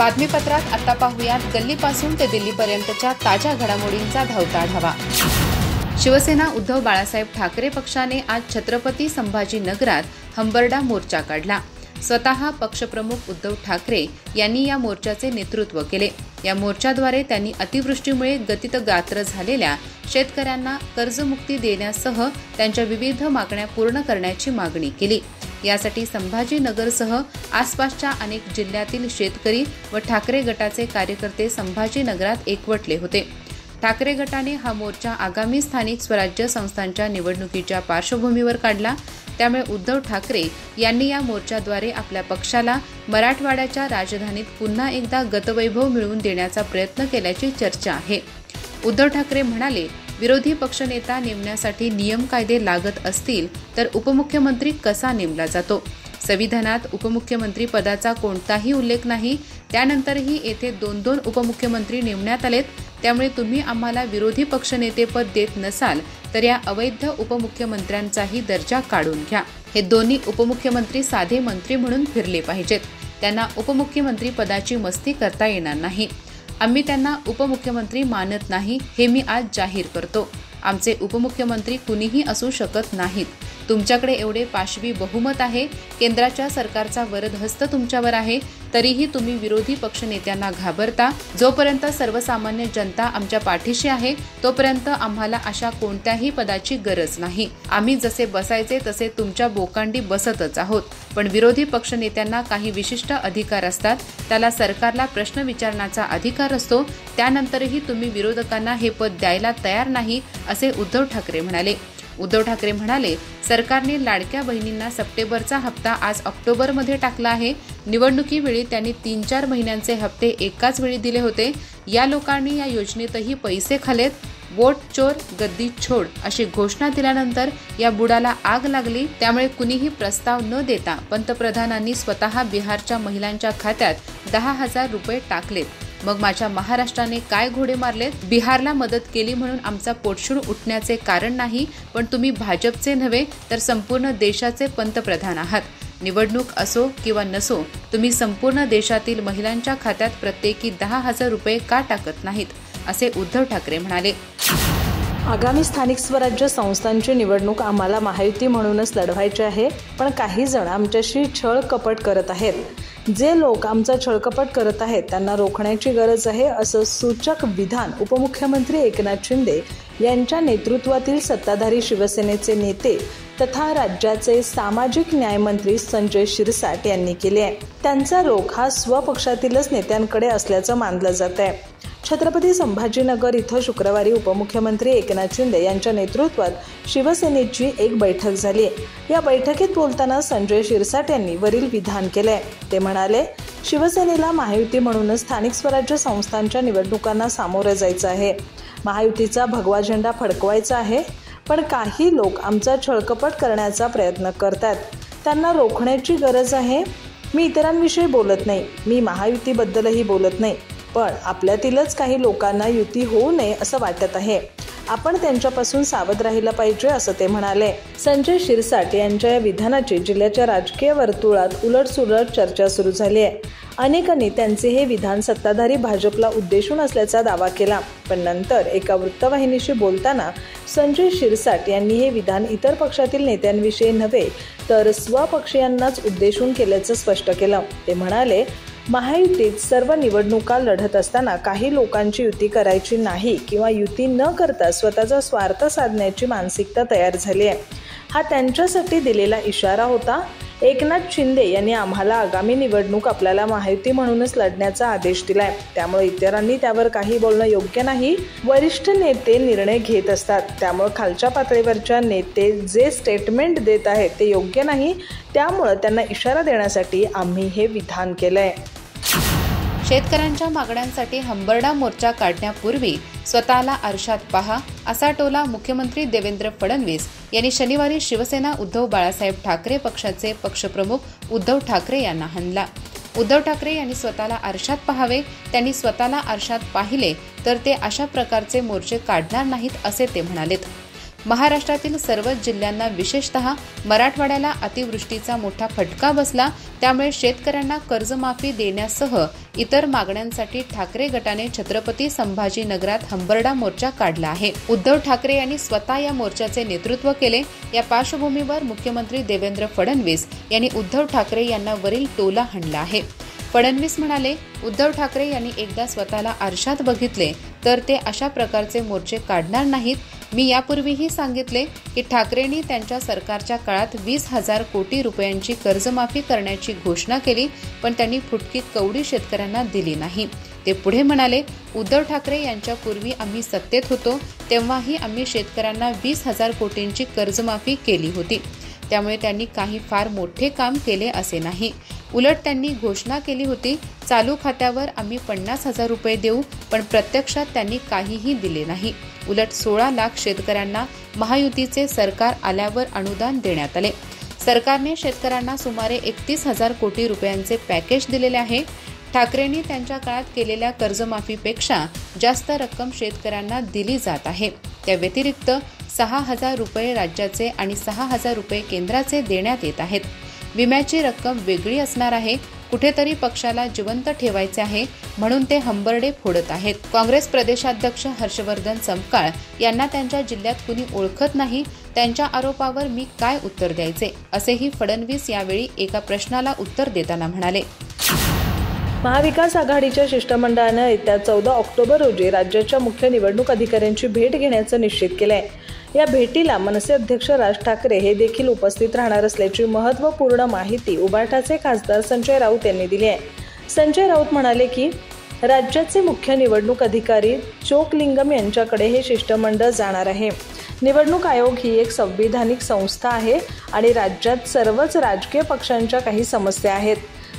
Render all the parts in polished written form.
बातमीपत्रात आता पाहूयात गल्लीपासून ते दिल्लीपर्यंतच्या ताज्या घडामोडींचा धावता आढावा। शिवसेना उद्धव बाळासाहेब ठाकरे पक्षाने आज छत्रपती संभाजीनगरात हंबरडा मोर्चा काढला। स्वतः पक्षप्रमुख उद्धव ठाकरे यांनी या मोर्चाचे नेतृत्व केले। या मोर्चाद्वारे त्यांनी अतिवृष्टीमुळे गतितगात्र झालेल्या शेतकऱ्यांना कर्जमुक्ती देण्यासह त्यांच्या विविध मागण्या पूर्ण करण्याची मागणी केली। यासाठी संभाजीनगरसह आसपासच्या अनेक जिल्ह्यातील शेतकरी व ठाकरे गटाचे कार्यकर्ते संभाजीनगरात एकवटले होते। ठाकरे गटाने हा मोर्चा आगामी स्थानिक स्वराज्य संस्थांच्या निवडणुकीच्या पार्श्वभूमीवर काढला। त्यामुळे उद्धव ठाकरे यांनी या मोर्चाद्वारे आपल्या पक्षाला मराठवाड्याच्या राजधानीत पुन्हा एकदा गतवैभव मिळवून देण्याचा प्रयत्न केल्याची चर्चा आहे। उद्धव ठाकरे म्हणाले, विरोधी पक्षनेता नेमण्यासाठी नियम कायदे लागत असतील तर उपमुख्यमंत्री कसा नेमला जातो? संविधानात उपमुख्यमंत्री पदाचा कोणताही उल्लेख नाही। त्यानंतरही येथे 2-2 उपमुख्यमंत्री नेमण्यात आलेत। त्यामुळे तुम्ही आम्हाला विरोधी पक्षनेतेपद देत नसाल तर या अवैध उपमुख्यमंत्र्यांचाही दर्जा काढून घ्या। हे दोन्ही उपमुख्यमंत्री साधे मंत्री म्हणून फिरले पाहिजेत। त्यांना उपमुख्यमंत्री पदाची मस्ती करता येणार नाही। आम्ही त्यांना उपमुख्यमंत्री मानत नाही हे मी आज जाहीर करतो। आमचे उपमुख्यमंत्री कुणीही असू शकत नाहीत। तुमच्याकडे एवढे पाशवी बहुमत आहे, केंद्राच्या सरकारचा वरदहस्त तुमच्यावर आहे, तरीही तुम्ही विरोधी पक्षनेत्यांना घाबरता। जोपर्यंत सर्वसामान्य जनता आमच्या पाठीशी आहे तोपर्यंत आम्हाला अशा कोणत्याही पदाची गरज नाही। आम्ही जसे बसायचे तसे तुमच्या बोकांडी बसतच आहोत। पण विरोधी पक्षनेत्यांना काही विशिष्ट अधिकार असतात। त्याला सरकारला प्रश्न विचारण्याचा अधिकार असतो। त्यानंतरही तुम्ही विरोधकांना हे पद द्यायला तयार नाही असे उद्धव ठाकरे म्हणाले। उद्धव ठाकरे म्हणाले, सरकारने लाडक्या बहिणींना सप्टेंबरचा हप्ता आज ऑक्टोबरमध्ये टाकला आहे। निवडणुकीवेळी त्यांनी 3-4 महिन्यांचे हप्ते एकाच वेळी दिले होते। या लोकांनी या योजनेतही पैसे खाल्लेत। वोट चोर गद्दी छोड अशी घोषणा दिल्यानंतर या बुडाला आग लागली। त्यामुळे कुणीही प्रस्ताव न देता पंतप्रधानांनी स्वतः बिहारच्या महिलांच्या खात्यात 10,000 रुपये टाकलेत। मग माझ्या महाराष्ट्राने काय घोडे मारलेत? बिहारला मदत केली म्हणून आमचा पोटशूळ उठण्याचे कारण नाही, पण तुम्ही भाजपचे नव्हे तर संपूर्ण देशाचे पंतप्रधान आहात। निवडणूक असो किंवा नसो, तुम्ही संपूर्ण देशातील महिलांच्या खात्यात प्रत्येकी 10,000 रुपये का टाकत नाहीत, असे उद्धव ठाकरे म्हणाले। आगामी स्थानिक स्वराज्य संस्थांची निवडणूक आम्हाला महायुती म्हणूनच लढवायची आहे, पण काही जण आमच्याशी छळ कपट करत आहेत। जे लोक आमचा छळकपट करत आहेत त्यांना रोखण्याची गरज आहे, असं सूचक विधान उपमुख्यमंत्री एकनाथ शिंदे यांच्या नेतृत्वातील सत्ताधारी शिवसेनेचे नेते तथा राज्याचे सामाजिक न्यायमंत्री संजय शिरसाट यांनी केले आहे। त्यांचा रोख हा स्वपक्षातीलच नेत्यांकडे असल्याचं मानलं जात आहे। छत्रपती संभाजीनगर इथं शुक्रवारी उपमुख्यमंत्री एकनाथ शिंदे यांच्या नेतृत्वात शिवसेनेची एक बैठक झाली। या बैठकीत बोलताना संजय शिरसाट यांनी वरील विधान केले। ते म्हणाले, शिवसेनेला महायुती म्हणूनच स्थानिक स्वराज्य संस्थांच्या निवडणुकांना सामोरे जायचं आहे। महायुतीचा भगवा झेंडा फडकवायचा आहे, पण काही लोक आमचा छळकपट करण्याचा प्रयत्न करतात। त्यांना रोखण्याची गरज आहे। मी इतरांविषयी बोलत नाही, मी महायुतीबद्दलही बोलत नाही, पण आपल्यातीलच काही लोकांना युती होऊ नये असं वाटत आहे। आपण त्यांच्यापासून सावध राहिलं पाहिजे, असं ते म्हणाले। संजय शिरसाट यांच्या या विधानाची जिल्ह्याच्या राजकीय वर्तुळात उलटसुलट चर्चा सुरू झाली आहे। अनेकांनी त्यांचे हे विधान सत्ताधारी भाजपला उद्देशून असल्याचा दावा केला, पण नंतर एका वृत्तवाहिनीशी बोलताना संजय शिरसाट यांनी हे विधान इतर पक्षातील नेत्यांविषयी नव्हे तर स्वपक्षीयांनाच उद्देशून केल्याचं स्पष्ट केलं। ते म्हणाले, महायुतीत सर्व निवडणुका लढत असताना काही लोकांची युती करायची नाही किंवा युती न करता स्वतःचा स्वार्थ साधण्याची मानसिकता तयार झाली आहे। हा त्यांच्यासाठी दिलेला इशारा होता। एकनाथ शिंदे यांनी आम्हाला आगामी निवडणूक आपल्याला महायुती म्हणूनच लढण्याचा आदेश दिलाय, त्यामुळे इतरांनी त्यावर काही बोलणं योग्य नाही। वरिष्ठ नेते निर्णय घेत असतात, त्यामुळे खालच्या पातळीवरच्या नेते जे स्टेटमेंट देत आहेत ते योग्य नाही। त्यामुळे त्यांना इशारा देण्यासाठी आम्ही हे विधान केलंय। शेतकऱ्यांच्या मागण्यांसाठी हंबरडा मोर्चा काढण्यापूर्वी स्वतःला आरशात पहा, असा टोला मुख्यमंत्री देवेंद्र फडणवीस यांनी शनिवारी शिवसेना उद्धव बाळासाहेब ठाकरे पक्षाचे पक्षप्रमुख उद्धव ठाकरे यांना हाणला। उद्धव ठाकरे यांनी स्वतःला आरशात पाहावे। त्यांनी स्वतःला आरशात पाहिले तर ते अशा प्रकारचे मोर्चे काढणार नाहीत, असे ते म्हणालेत। महाराष्ट्रातील सर्वच जिल्ह्यांना विशेषतः मराठवाड्याला अतिवृष्टीचा मोठा फटका बसला, त्यामुळे शेतकऱ्यांना कर्जमाफी देण्यासह इतर मागण्यांसाठी ठाकरे गटाने छत्रपती संभाजीनगरात हंबरडा मोर्चा काढला आहे. उद्धव ठाकरे यांनी स्वतः या मोर्चाचे नेतृत्व केले. या पार्श्वभूमीवर मुख्यमंत्री देवेंद्र फडणवीस यांनी उद्धव ठाकरे यांना वरील टोला हाणला आहे. फडणवीस म्हणाले, उद्धव ठाकरे यांनी एकदा स्वतःला आरशात बघितले तर ते अशा प्रकारचे मोर्चे काढणार नाहीत. मी यापूर्वीही सांगितले की ठाकरेंनी त्यांच्या सरकारच्या काळात 20,000 कोटी रुपयांची कर्जमाफी करण्याची घोषणा केली, पण त्यांनी फुटकी कवडी शेतकऱ्यांना दिली नाही. ते पुढे म्हणाले, उद्धव ठाकरे यांच्यापूर्वी आम्ही सत्तेत होतो तेव्हाही आम्ही शेतकऱ्यांना 20,000 कोटींची कर्जमाफी केली होती. त्यामुळे त्यांनी काही फार मोठे काम केले असे नाही. उलट त्यांनी घोषणा केली होती चालू खात्यावर आम्ही 50,000 रुपये देऊ, पण प्रत्यक्षात त्यांनी काहीही दिले नाही. उलट 16 लाख शेतकऱ्यांना महायुतीचे सरकार आल्यावर अनुदान देण्यात आले. सरकारने शेतकऱ्यांना सुमारे 31,000 कोटी रुपयांचे पॅकेज दिलेले आहे. ठाकरेंनी त्यांच्या काळात केलेल्या कर्जमाफीपेक्षा जास्त रक्कम शेतकऱ्यांना दिली जात आहे. त्या व्यतिरिक्त 6,000 रुपये राज्याचे आणि 6,000 रुपये केंद्राचे देण्यात येत आहेत. विम्याची रक्कम वेगळी असणार आहे. कुठेतरी पक्षाला जिवंत ठेवायचे आहे म्हणून ते हंबरडे फोडत आहेत. काँग्रेस प्रदेशाध्यक्ष हर्षवर्धन संपकाळ यांना त्यांच्या जिल्ह्यात कुणी ओळखत नाही. त्यांच्या आरोपावर मी काय उत्तर द्यायचे, असेही फडणवीस यावेळी एका प्रश्नाला उत्तर देताना म्हणाले. महाविकास आघाडीच्या शिष्टमंडळानं येत्या 14 ऑक्टोबर रोजी राज्याच्या मुख्य निवडणूक अधिकाऱ्यांची भेट घेण्याचं निश्चित केलंय. या भेटीला मनसे अध्यक्ष राज ठाकरे हे देखील उपस्थित राहणार असल्याची महत्त्वपूर्ण माहिती उबाटाचे खासदार संजय राऊत यांनी दिली आहे. संजय राऊत म्हणाले की राज्याचे मुख्य निवडणूक अधिकारी चोकलिंगम यांच्याकडे हे शिष्टमंडळ जाणार आहे. निवडणूक आयोग ही एक संविधानिक संस्था आहे आणि राज्यात सर्वच राजकीय पक्षांच्या काही समस्या आहेत,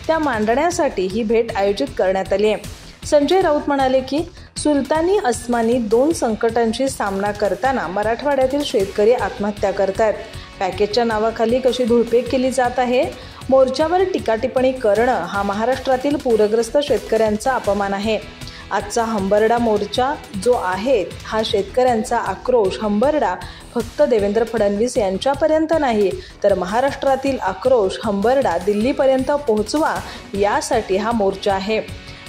त्या मांडण्यासाठी ही भेट आयोजित करण्यात आली आहे. संजय राऊत म्हणाले की सुलतानी अस्मानी 2 संकटांशी सामना करताना मराठवाड्यातील शेतकरी आत्महत्या करतायत. पॅकेजच्या नावाखाली कशी धुळपेक केली जात आहे. मोर्चावर टीकाटिप्पणी करणं हा महाराष्ट्रातील पूरग्रस्त शेतकऱ्यांचा अपमान आहे. आजचा हंबरडा मोर्चा जो आहे हा शेतकऱ्यांचा आक्रोश हंबरडा फक्त देवेंद्र फडणवीस यांच्यापर्यंत नाही तर महाराष्ट्रातील आक्रोश हंबरडा दिल्लीपर्यंत पोहोचवा यासाठी हा मोर्चा आहे.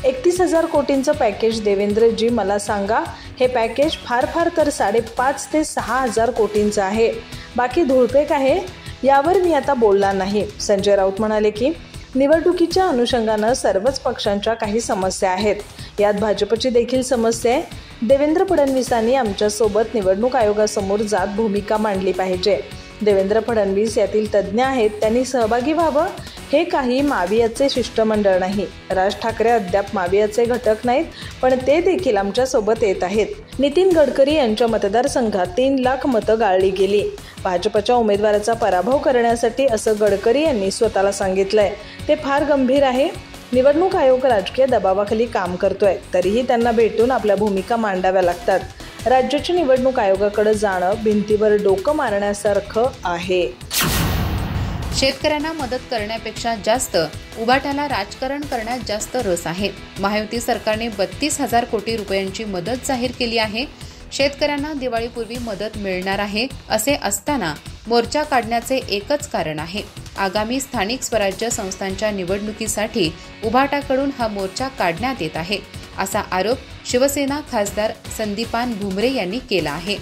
31,000 कोटींचं पॅकेज देवेंद्रजी मला सांगा, हे पॅकेज फार तर 5.5 ते 6,000 कोटींचं आहे. बाकी धुळपेक आहे, यावर मी आता बोलणार नाही. संजय राऊत म्हणाले की निवडणुकीच्या अनुषंगानं सर्वच पक्षांच्या काही समस्या आहेत, यात भाजपची देखील समस्या आहे. देवेंद्र फडणवीसांनी आमच्यासोबत निवडणूक आयोगासमोर जात भूमिका मांडली पाहिजे. देवेंद्र फडणवीस यातील तज्ज्ञ आहेत, त्यांनी सहभागी व्हावं. हे काही मावियाचे शिष्टमंडळ नाही. राज ठाकरे अद्याप मावियाचे घटक नाहीत, पण ते देखील आमच्यासोबत येत आहेत. नितीन गडकरी यांच्या मतदारसंघात 3 लाख मतं गाळली गेली. भाजपच्या उमेदवाराचा पराभव करण्यासाठी असं गडकरी यांनी स्वतःला सांगितलंय. ते फार गंभीर आहे. निवडणूक आयोग राजकीय दबावाखाली काम करतोय, तरीही त्यांना भेटून आपल्या भूमिका मांडाव्या लागतात. राज्याच्या निवडणूक आयोगाकडे जाणं भिंतीवर डोकं मारण्यासारखं आहे. शेतकऱ्यांना मदत करण्यापेक्षा जास्त उबाटाला राजकारण करण्यात जास्त रस आहे. महायुती सरकारने 32,000 कोटी रुपयांची मदत जाहीर केली आहे. शेतकऱ्यांना दिवाळीपूर्वी मदत मिळणार आहे. असे असताना मोर्चा काढण्याचे एकच कारण आहे. आगामी स्थानिक स्वराज्य संस्थांच्या निवडणुकीसाठी उबाटाकडून हा मोर्चा काढण्यात येत आहे, असा आरोप शिवसेना खासदार संदीपान भुमरे यांनी केला आहे.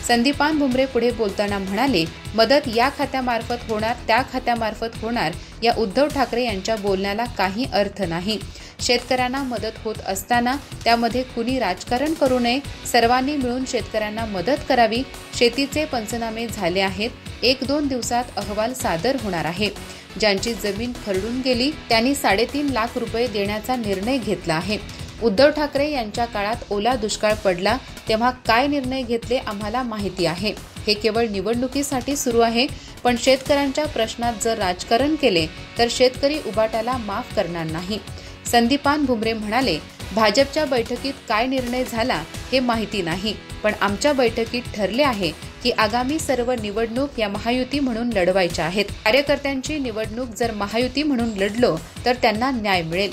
संदीपान भुमरे पुढे बोलताना म्हणाले, मदत या खात्यामार्फत होणार, त्या खात्यामार्फत होणार, या उद्धव ठाकरे यांच्या बोलण्याला काही अर्थ नाही. शेतकऱ्यांना मदत होत असताना त्यामध्ये कुणी राजकारण करू नये. सर्वांनी मिळून शेतकऱ्यांना मदत करावी. शेतीचे पंचनामे झाले आहेत. 1-2 दिवसात अहवाल सादर होणार आहे. ज्यांची जमीन खरडून गेली त्यांनी 3.5 लाख रुपये देण्याचा निर्णय घेतला आहे. उद्धव ठाकरे यांच्या काळात ओला दुष्काळ पडला तेव्हा काय निर्णय घेतले आम्हाला माहिती आहे. हे केवळ निवडणुकीसाठी सुरू आहे, पण शेतकऱ्यांच्या प्रश्नात जर राजकारण केले तर शेतकरी उबाटाला माफ करणार नाही. संदीपान भुमरे म्हणाले, भाजपच्या बैठकीत काय निर्णय झाला हे माहिती नाही, पण आमच्या बैठकीत ठरले आहे की आगामी सर्व निवडणूक या महायुती म्हणून लढवायच्या आहेत. कार्यकर्त्यांची निवडणूक जर महायुती म्हणून लढलो तर त्यांना न्याय मिळेल.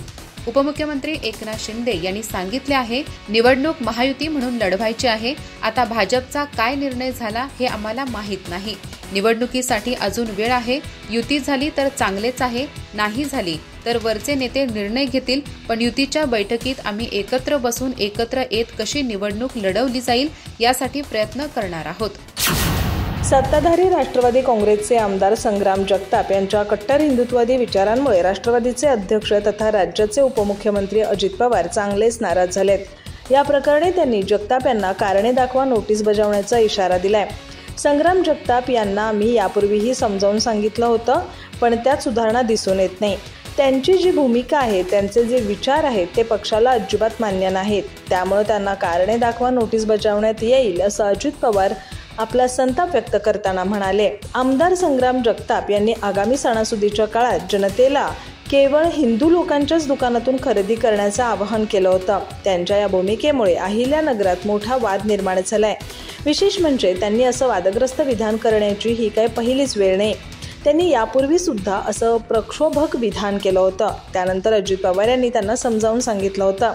उपमुख्यमंत्री एकनाथ शिंदे यांनी सांगितले आहे, निवडणूक महायुती म्हणून लढवायची आहे. आता भाजपचा काय निर्णय झाला हे आम्हाला माहीत नाही. निवडणुकीसाठी अजून वेळ आहे. युती झाली तर चांगलेच आहे, नाही झाली तर वरचे नेते निर्णय घेतील. पण युतीच्या बैठकीत आम्ही एकत्र बसून एकत्र येत कशी निवडणूक लढवली जाईल यासाठी प्रयत्न करणार आहोत. सत्ताधारी राष्ट्रवादी काँग्रेसचे आमदार संग्राम जगताप यांच्या कट्टर हिंदुत्ववादी विचारांमुळे राष्ट्रवादीचे अध्यक्ष तथा राज्याचे उपमुख्यमंत्री अजित पवार चांगलेच नाराज झालेत. या प्रकरणी त्यांनी जगताप यांना कारणे दाखवा नोटीस बजावण्याचा इशारा दिलाय. संग्राम जगताप यांना आम्ही यापूर्वीही समजावून सांगितलं होतं, पण त्यात सुधारणा दिसून येत नाही. त्यांची जी भूमिका आहे, त्यांचे जे विचार आहेत ते पक्षाला अजिबात मान्य नाहीत. त्यामुळे त्यांना कारणे दाखवा नोटीस बजावण्यात येईल असं अजित पवार आपला संताप व्यक्त करताना म्हणाले. आमदार संग्राम जगताप यांनी आगामी सणासुदीच्या काळात जनतेला केवळ हिंदू लोकांच्याच दुकानातून खरेदी करण्याचं आवाहन केलं होतं. त्यांच्या या भूमिकेमुळे अहिल्यानगरात मोठा वाद निर्माण झालाय. विशेष म्हणजे त्यांनी असं वादग्रस्त विधान करण्याची ही काही पहिलीच वेळ नाही. त्यांनी यापूर्वी सुद्धा असं प्रक्षोभक विधान केलं होतं. त्यानंतर अजित पवार यांनी त्यांना समजावून सांगितलं होतं.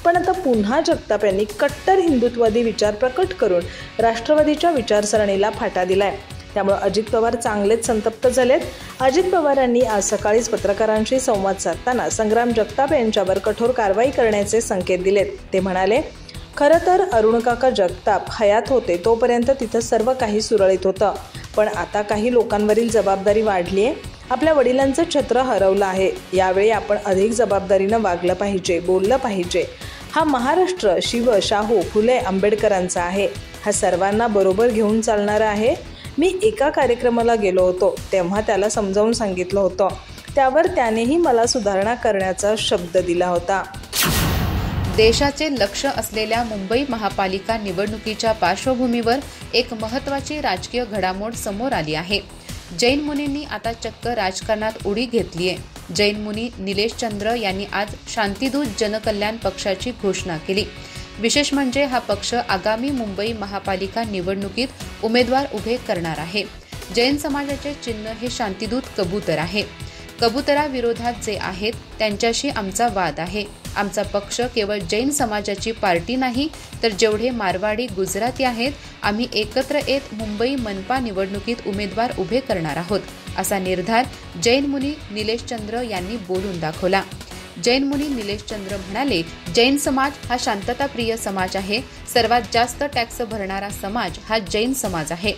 पण आता पुन्हा जगताप यांनी कट्टर हिंदुत्ववादी विचार प्रकट करून राष्ट्रवादीच्या विचारसरणीला फाटा दिलाय. त्यामुळे अजित पवार चांगलेच संतप्त झालेत. अजित पवारांनी आज सकाळीच पत्रकारांशी संवाद साधताना संग्राम जगताप यांच्यावर कठोर कारवाई करण्याचे संकेत दिलेत. ते म्हणाले, खरं तर अरुणकाका जगताप हयात होते तोपर्यंत तिथं सर्व काही सुरळीत होतं. पण आता काही लोकांवरील जबाबदारी वाढली आहे. आपल्या वडिलांचं छत्र हरवलं आहे. यावेळी आपण अधिक जबाबदारीनं वागलं पाहिजे, बोललं पाहिजे. हा महाराष्ट्र शिव, शाहू, फुले, आंबेडकरांचा आहे. हा सर्वांना बरोबर घेऊन चालणारा आहे. मी एका कार्यक्रमाला गेलो होतो, तेव्हा त्याला समजावून सांगितलं होतं. त्यावर त्यानेही मला सुधारणा करण्याचा शब्द दिला होता. देशाचे लक्ष असलेल्या मुंबई महापालिका निवडणुकीच्या पार्श्वभूमीवर एक महत्त्वाची राजकीय घडामोड समोर आली आहे. जैन मुनींनी आता चक्क राजकारणात उडी घेतली आहे. जैन मुनी निलेश चंद्र यांनी आज शांतिदूत जनकल्याण पक्षाची घोषणा केली. विशेष म्हणजे हा पक्ष आगामी मुंबई महापालिका निवडणुकीत उमेदवार उभे करणार आहे. जैन समाजाचे चिन्ह हे शांतिदूत कबूतर आहे. कबुतराविरोधात जे आहेत त्यांच्याशी आमचा वाद आहे. आमचा पक्ष केवळ जैन समाजाची पार्टी नाही, तर जेवढे मारवाडी, गुजराती आहेत, आम्ही एकत्र येत मुंबई मनपा निवडणुकीत उमेदवार उभे करणार आहोत, असा निर्धार जैन मुनी निलेश चंद्र यांनी बोलून दाखवला. जैन मुनी निलेश चंद्र म्हणाले, जैन समाज हा शांतताप्रिय समाज आहे. सर्वात जास्त टॅक्स भरणारा समाज हा जैन समाज आहे.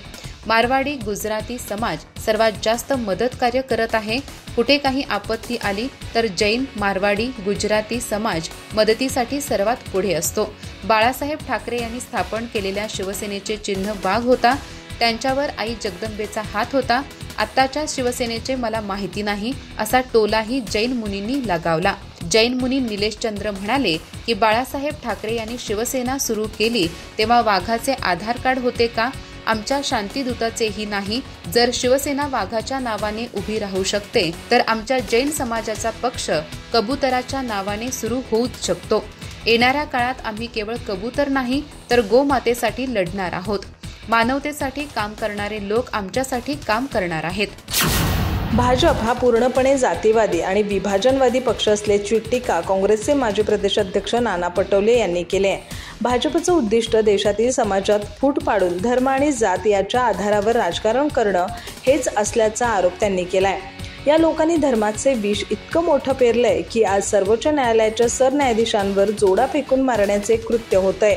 मारवाडी, गुजराती समाज सर्वात जास्त मदत कार्य करत आहे. कुठे काही आपत्ती आली तर जैन, मारवाडी, गुजराती समाज मदतीसाठी सर्वात पुढे असतो. बाळासाहेब ठाकरे यांनी स्थापन केलेल्या शिवसेनेचे चिन्ह वाघ होता. त्यांच्यावर आई जगदंबेचा हात होता. आत्ताच्या शिवसेनेचे मला माहिती नाही, असा टोलाही जैन मुनींनी लगावला. जैन मुनी निलेश चंद्र म्हणाले की बाळासाहेब ठाकरे यांनी शिवसेना सुरू केली तेव्हा वाघाचे आधार कार्ड होते का? आमच्या शांतिदूताचेही नाही. जर शिवसेना वाघाच्या नावाने उभी राहू शकते तर आमच्या जैन समाजाचा पक्ष कबुतराच्या नावाने सुरू होऊच शकतो. येणाऱ्या काळात आम्ही केवळ कबूतर नाही तर गोमातेसाठी लढणार आहोत. मानवतेसाठी काम करणारे लोक आमच्यासाठी काम करणार आहेत. भाजप हा पूर्णपणे जातीवादी आणि विभाजनवादी पक्ष असल्याची टीका काँग्रेसचे माजी प्रदेशाध्यक्ष नाना पटोले यांनी केली आहे. भाजपचं उद्दिष्ट देशातील समाजात फूट पाडून धर्म आणि जात याच्या आधारावर राजकारण करणं हेच असल्याचा आरोप त्यांनी केलाय. या लोकांनी धर्माचे विष इतकं मोठं पेरलंय की आज सर्वोच्च न्यायालयाच्या सरन्यायाधीशांवर जोडा फेकून मारण्याचे कृत्य होतंय.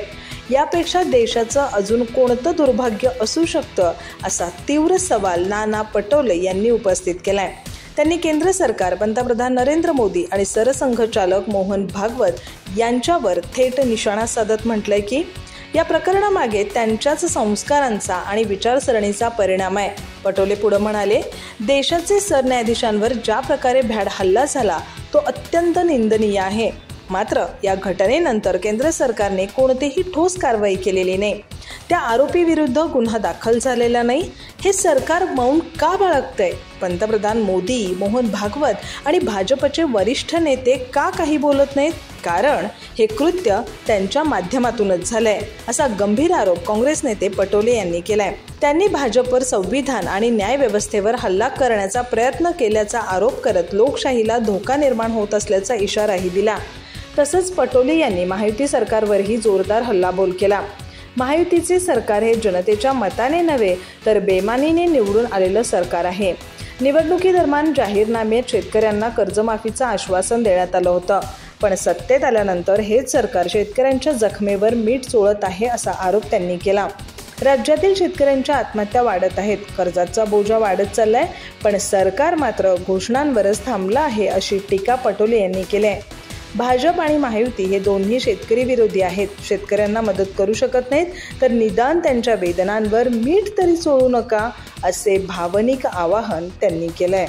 यापेक्षा देशाचं अजून कोणतं दुर्भाग्य असू शकतं, असा तीव्र सवाल नाना पटोले यांनी उपस्थित केलाय. त्यांनी केंद्र सरकार, पंतप्रधान नरेंद्र मोदी आणि सरसंघचालक मोहन भागवत यांच्यावर थेट निशाणा साधत म्हटलंय की या प्रकरणामागे त्यांच्याच संस्कारांचा आणि विचारसरणीचा परिणाम आहे. पटोले पुढे म्हणाले, देशाचे सरन्यायाधीशांवर ज्या प्रकारे भ्याड हल्ला झाला तो अत्यंत निंदनीय आहे. मात्र या घटनेनंतर केंद्र सरकारने कोणतीही ठोस कारवाई केलेली नाही. त्या आरोपी विरुद्ध गुन्हा दाखल झालेला नाही. हे सरकार मौन का बाळगतंय? पंतप्रधान मोदी, मोहन भागवत आणि भाजपचे वरिष्ठ नेते का काही बोलत नाहीत? कारण हे कृत्य त्यांच्या माध्यमातूनच झालंय, असा गंभीर आरोप काँग्रेस नेते पटोले यांनी केलाय. त्यांनी भाजपवर संविधान आणि न्यायव्यवस्थेवर हल्ला करण्याचा प्रयत्न केल्याचा आरोप करत लोकशाहीला धोका निर्माण होत असल्याचा इशाराही दिला. तसंच पटोले यांनी महायुती सरकारवरही जोरदार हल्लाबोल केला. महायुतीचे सरकार हे जनतेच्या मताने नव्हे तर बेमानीने निवडून आलेलं सरकार आहे. निवडणुकीदरम्यान जाहीरनाम्यात शेतकऱ्यांना कर्जमाफीचं आश्वासन देण्यात आलं होतं, पण सत्तेत आल्यानंतर हेच सरकार शेतकऱ्यांच्या जखमेवर मीठ चोळत आहे, असा आरोप त्यांनी केला. राज्यातील शेतकऱ्यांच्या आत्महत्या वाढत आहेत, कर्जाचा बोजा वाढत चाललाय, पण सरकार मात्र घोषणांवरच थांबलं आहे, अशी टीका पटोले यांनी केली आहे. भाजप आणि महायुती हे दोन्ही शेतकरी विरोधी आहेत. शेतकऱ्यांना मदत करू शकत नाहीत तर निदान त्यांच्या वेदनांवर मीठ तरी चोळू नका, असे भावनिक आवाहन त्यांनी केलंय.